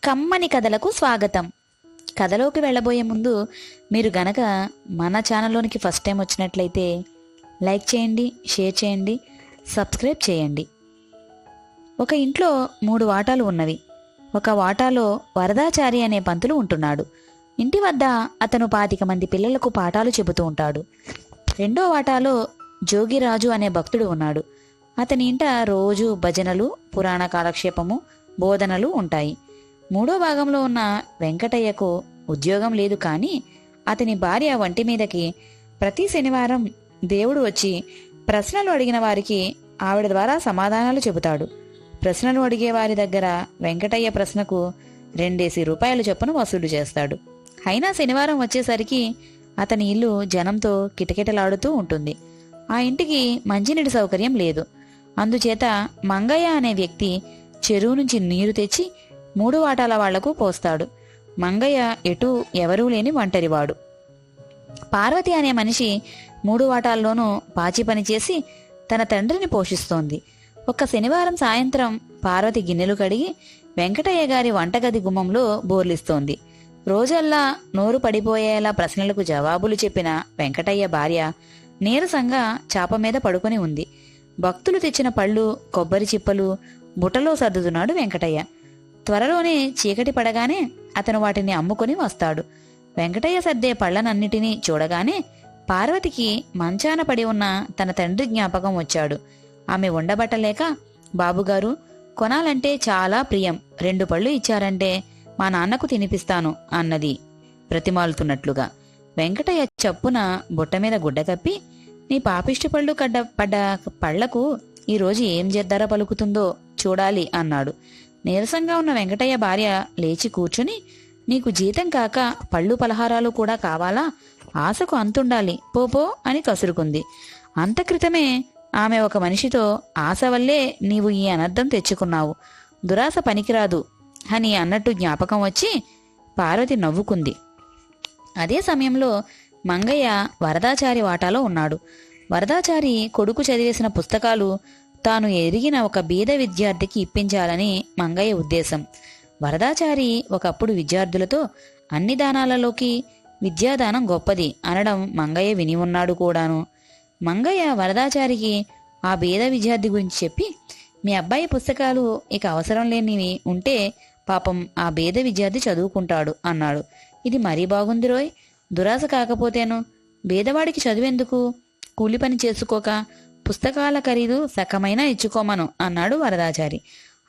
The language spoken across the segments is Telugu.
కమ్మని కథలకు స్వాగతం. కథలోకి వెళ్ళబోయే ముందు మీరు గనక మన ఛానల్లోనికి ఫస్ట్ టైం వచ్చినట్లయితే లైక్ చేయండి, షేర్ చేయండి, సబ్స్క్రైబ్ చేయండి. ఒక ఇంట్లో 3 వాటాలు ఉన్నవి. ఒక వాటాలో వరదాచారి అనే పంతులు ఉంటున్నాడు. ఇంటి వద్ద అతను 25 మంది పిల్లలకు పాఠాలు చెబుతూ ఉంటాడు. రెండో వాటాలో జోగిరాజు అనే భక్తుడు ఉన్నాడు. అతని ఇంట రోజు భజనలు, పురాణ కాలక్షేపము, బోధనలు ఉంటాయి. మూడో భాగంలో ఉన్న వెంకటయ్యకు ఉద్యోగం లేదు, కానీ అతని భార్య వంటి మీదకి ప్రతి శనివారం దేవుడు వచ్చి ప్రశ్నలు అడిగిన వారికి ఆవిడ ద్వారా సమాధానాలు చెబుతాడు. ప్రశ్నలు అడిగే వారి దగ్గర వెంకటయ్య ప్రశ్నకు 2 రూపాయల చొప్పున వసూలు చేస్తాడు. అయినా శనివారం వచ్చేసరికి అతని ఇల్లు జనంతో కిటకిటలాడుతూ ఉంటుంది. ఆ ఇంటికి మంచినీటి సౌకర్యం లేదు. అందుచేత మంగయ్య అనే వ్యక్తి చెరువు నుంచి నీరు తెచ్చి 3 వాటాల వాళ్లకు పోస్తాడు. మంగయ్య ఎటూ ఎవరూ లేని ఒంటరివాడు. పార్వతి అనే మనిషి 3 వాటాల్లోనూ పాచి పని చేసి తన తండ్రిని పోషిస్తోంది. ఒక్క శనివారం సాయంత్రం పార్వతి గిన్నెలు కడిగి వెంకటయ్య గారి వంటగది గుమ్మంలో బోర్లిస్తోంది. రోజల్లా నోరు పడిపోయేలా ప్రశ్నలకు జవాబులు చెప్పిన వెంకటయ్య భార్య నీరసంగా చాప మీద పడుకొని ఉంది. భక్తులు తెచ్చిన పళ్ళు, కొబ్బరి చిప్పలు బుట్టలో సర్దుతున్నాడు వెంకటయ్య. త్వరలోనే చీకటి పడగానే అతను వాటిని అమ్ముకొని వస్తాడు. వెంకటయ్య సర్దే పళ్లనన్నిటినీ చూడగానే పార్వతికి మంచాన పడి ఉన్న తన తండ్రి జ్ఞాపకం వచ్చాడు. ఆమె ఉండబట్టలేక, బాబుగారు, కొనాలంటే చాలా ప్రియం, 2 పళ్ళు ఇచ్చారంటే మా నాన్నకు తినిపిస్తాను అన్నది ప్రతిమాలుతున్నట్లుగా. వెంకటయ్య చప్పున బుట్ట మీద గుడ్డ కప్పి, నీ పాపిష్టి పళ్ళు పడ్డ పళ్లకు ఈరోజు ఏం ధర పలుకుతుందో చూడాలి అన్నాడు. నీరసంగా ఉన్న వెంకటయ్య భార్య లేచి కూర్చుని, నీకు జీతం కాక పళ్ళు పలహారాలు కూడా కావాలా? ఆశకు అంతుండాలి, పోపో అని కసురుకుంది. అంతక్రితమే ఆమె ఒక మనిషితో, ఆశ వల్లే నీవు ఈ అనర్థం తెచ్చుకున్నావు, దురాశ పనికిరాదు అని అన్నట్టు జ్ఞాపకం వచ్చి పార్వతి నవ్వుకుంది. అదే సమయంలో మంగయ్య వరదాచారి వాటాలో ఉన్నాడు. వరదాచారి కొడుకు చదివేసిన పుస్తకాలు తాను ఎరిగిన ఒక బీద విద్యార్థికి ఇప్పించాలని మంగయ్య ఉద్దేశం. వరదాచారి ఒకప్పుడు విద్యార్థులతో అన్ని దానాలలోకి విద్యాదానం గొప్పది అనడం మంగయ్య విని ఉన్నాడు కూడాను. మంగయ్య వరదాచారికి ఆ బీద విద్యార్థి గురించి చెప్పి, మీ అబ్బాయి పుస్తకాలు ఇక అవసరం లేనివి ఉంటే పాపం ఆ బీద విద్యార్థి చదువుకుంటాడు అన్నాడు. ఇది మరీ బాగుంది రోయ్, దురాశ కాకపోతేను. బీదవాడికి చదువెందుకు, కూలి పని చేసుకోక పుస్తకాల ఖరీదు సకమైనా ఇచ్చుకోమను అన్నాడు వరదాచారి.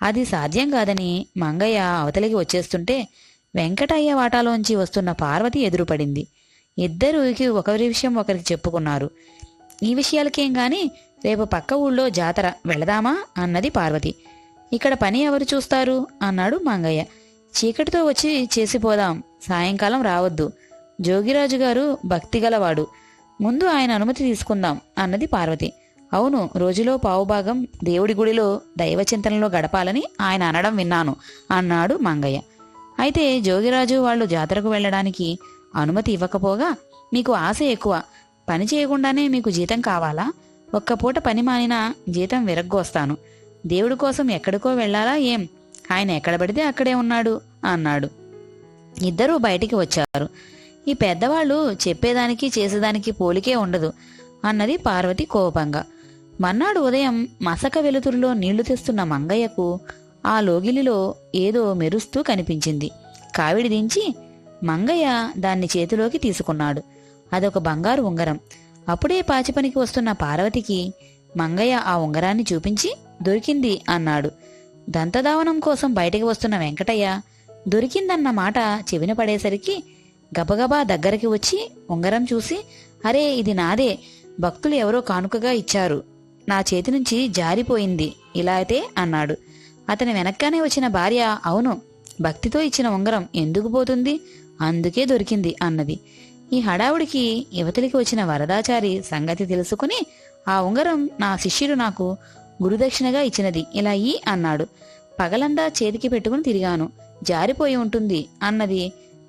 అది సాధ్యం కాదని మంగయ్య అవతలికి వచ్చేస్తుంటే వెంకటయ్య వాటాలోంచి వస్తున్న పార్వతి ఎదురుపడింది. ఇద్దరూ ఒకరి విషయం ఒకరికి చెప్పుకున్నారు. ఈ విషయాలకేం గాని రేపు పక్క ఊళ్ళో జాతర, వెళదామా అన్నది పార్వతి. ఇక్కడ పని ఎవరు చూస్తారు అన్నాడు మంగయ్య. చీకటితో వచ్చి చేసిపోదాం, సాయంకాలం రావద్దు. జోగిరాజు గారు భక్తిగలవాడు, ముందు ఆయన అనుమతి తీసుకుందాం అన్నది పార్వతి. అవును, రోజులో పావుభాగం దేవుడి గుడిలో దైవచింతనలో గడపాలని ఆయన అనడం విన్నాను అన్నాడు మంగయ్య. అయితే జోగిరాజు వాళ్ళు జాతరకు వెళ్ళడానికి అనుమతి ఇవ్వకపోగా, మీకు ఆశ ఎక్కువ, పని చేయకుండానే మీకు జీతం కావాలా? ఒక్క పూట పని మానినా జీతం విరగ్గోస్తాను. దేవుడి కోసం ఎక్కడికో వెళ్లాలా ఏం? ఆయన ఎక్కడ పడితే అక్కడే ఉన్నాడు అన్నాడు. ఇద్దరూ బయటికి వచ్చారు. ఈ పెద్దవాళ్ళు చెప్పేదానికి చేసేదానికి పోలికే ఉండదు అన్నది పార్వతి కోపంగా. మర్నాడు ఉదయం మసక వెలుతురులో నీళ్లు తెస్తున్న మంగయ్యకు ఆ లోగిలిలో ఏదో మెరుస్తూ కనిపించింది. కావిడి దించి మంగయ్య దాన్ని చేతిలోకి తీసుకున్నాడు. అదొక బంగారు ఉంగరం. అప్పుడే పాచిపనికి వస్తున్న పార్వతికి మంగయ్య ఆ ఉంగరాన్ని చూపించి, దొరికింది అన్నాడు. దంతధావనం కోసం బయటికి వస్తున్న వెంకటయ్య దొరికిందన్న మాట చెవిన పడేసరికి గబగబా దగ్గరికి వచ్చి ఉంగరం చూసి, అరే, ఇది నాదే, భక్తులు ఎవరో కానుకగా ఇచ్చారు, నా చేతి నుంచి జారిపోయింది, ఇలా అయితే అన్నాడు. అతని వెనక్కానే వచ్చిన భార్య, అవును, భక్తితో ఇచ్చిన ఉంగరం ఎందుకు పోతుంది, అందుకే దొరికింది అన్నది. ఈ హడావుడికి యువతలికి వచ్చిన వరదాచారి సంగతి తెలుసుకుని, ఆ ఉంగరం నా శిష్యుడు నాకు గురుదక్షిణగా ఇచ్చినది, ఇలా అన్నాడు. పగలందా చేతికి పెట్టుకుని తిరిగాను, జారిపోయి ఉంటుంది అన్నది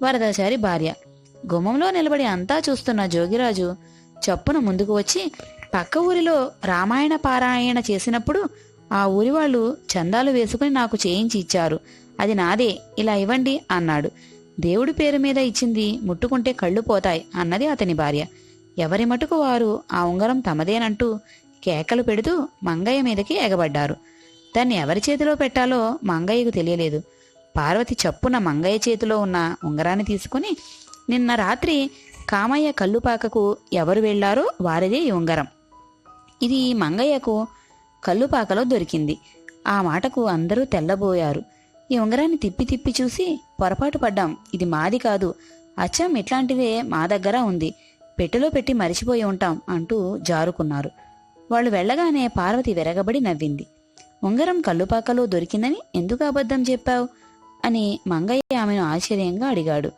వరదాచారి భార్య. గుమ్మంలో నిలబడి అంతా చూస్తున్న జోగిరాజు చప్పున ముందుకు వచ్చి, పక్క ఊరిలో రామాయణ పారాయణ చేసినప్పుడు ఆ ఊరి వాళ్ళు చందాలు వేసుకుని నాకు చేయించి ఇచ్చారు, అది నాదే, ఇలా ఇవ్వండి అన్నాడు. దేవుడి పేరు మీద ఇచ్చింది ముట్టుకుంటే కళ్ళు పోతాయి అన్నది అతని భార్య. ఎవరి మటుకు వారు ఆ ఉంగరం తమదేనంటూ కేకలు పెడుతూ మంగయ్య మీదకి ఎగబడ్డారు. దాన్ని ఎవరి చేతిలో పెట్టాలో మంగయ్యకు తెలియలేదు. పార్వతి చప్పున మంగయ్య చేతిలో ఉన్న ఉంగరాన్ని తీసుకుని, నిన్న రాత్రి కామయ్య కల్లుపాకకు ఎవరు వెళ్లారో వారిదే ఈ ఉంగరం. ఇది మంగయ్యకు కల్లుపాకలో దొరికింది. ఆ మాటకు అందరూ తెల్లబోయారు. ఈ ఉంగరాన్ని తిప్పి తిప్పి చూసి, పొరపాటు పడ్డాం, ఇది మాది కాదు, అచ్చం ఇట్లాంటిదే మా దగ్గర ఉంది, పెట్టెలో పెట్టి మరిచిపోయి ఉంటాం అంటూ జారుకున్నారు. వాళ్ళు వెళ్లగానే పార్వతి విరగబడి నవ్వింది. ఉంగరం కల్లుపాకలో దొరికిందని ఎందుకు అబద్ధం చెప్పావు అని మంగయ్య ఆమెను ఆశ్చర్యంగా అడిగాడు.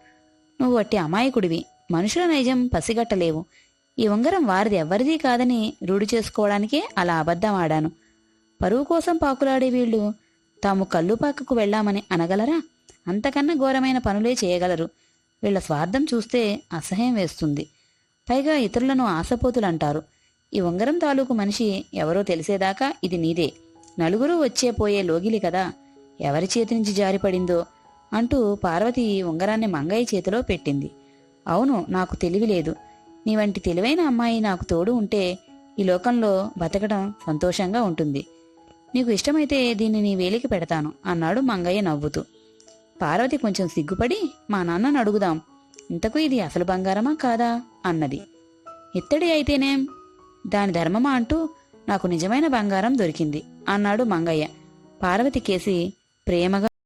నువ్వు వట్టి అమాయకుడివి, మనుషుల నైజం పసిగట్టలేవు. ఈ ఉంగరం వారిది ఎవ్వరిదీ కాదని రూఢి చేసుకోవడానికే అలా అబద్ధం ఆడాను. పరువు కోసం పాకులాడే వీళ్లు తాము కల్లుపాకకు వెళ్లామని అనగలరా? అంతకన్నా ఘోరమైన పనులే చేయగలరు. వీళ్ల స్వార్థం చూస్తే అసహ్యం వేస్తుంది. పైగా ఇతరులను ఆశపోతులంటారు. ఈ ఉంగరం తాలూకు మనిషి ఎవరో తెలిసేదాకా ఇది నీదే. నలుగురు వచ్చే పోయే లోగిలి కదా, ఎవరి చేతి నుంచి జారిపడిందో అంటూ పార్వతి ఉంగరాన్ని మంగయ్య చేతిలో పెట్టింది. అవును, నాకు తెలివి లేదు. నీ వంటి తెలివైన అమ్మాయి నాకు తోడు ఉంటే ఈ లోకంలో బతకడం సంతోషంగా ఉంటుంది. నీకు ఇష్టమైతే దీన్ని నీ వేలికి పెడతాను అన్నాడు మంగయ్య నవ్వుతూ. పార్వతి కొంచెం సిగ్గుపడి, మా నాన్నను అడుగుదాం, ఇంతకు ఇది అసలు బంగారమా కాదా అన్నది. ఇత్తడి అయితేనేం, దాని ధర్మమా అంటూ నాకు నిజమైన బంగారం దొరికింది అన్నాడు మంగయ్య పార్వతి కేసి ప్రేమగా